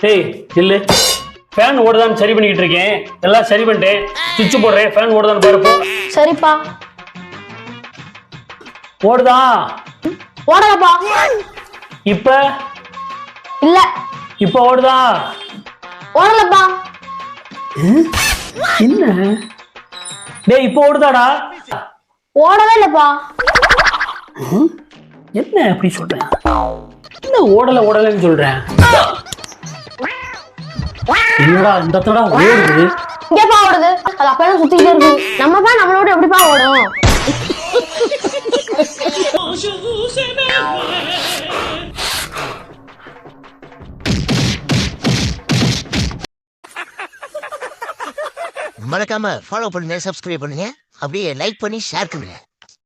டேய் இல்ல ஃபேன் ஓடுதான்னு சரி பண்ணிட்டு இருக்கேன். எல்லாம் சரி பண்ணிட்டேன். சுவிட்ச் போடுறேன். ஃபேன் ஓடுதான்னு பாருப்போ. சரிப்பா. ஓடுதா? ஓடலப்பா. இப்ப இல்ல. இப்ப ஓடுதா? ஓடலப்பா. என்ன டேய் இப்ப ஓடுதாடா? ஓடவே இல்லப்பா. என்ன அப்படி சொல்றேன்? என்ன ஓடலன்னு சொல்றேன்? என்னடா இந்த தடவை ஓடுது? இங்கப்பா ஓடுது. அது அப்பதான் சுத்திட்டே இருக்கு. நம்ம தான் நம்மளோட எப்படிப்பா ஓடும்? மறக்காம ஃபாலோ பண்ணுங்க, சப்ஸ்கிரைப் பண்ணுங்க, அப்படியே லைக் பண்ணி ஷேர் பண்ணுங்க.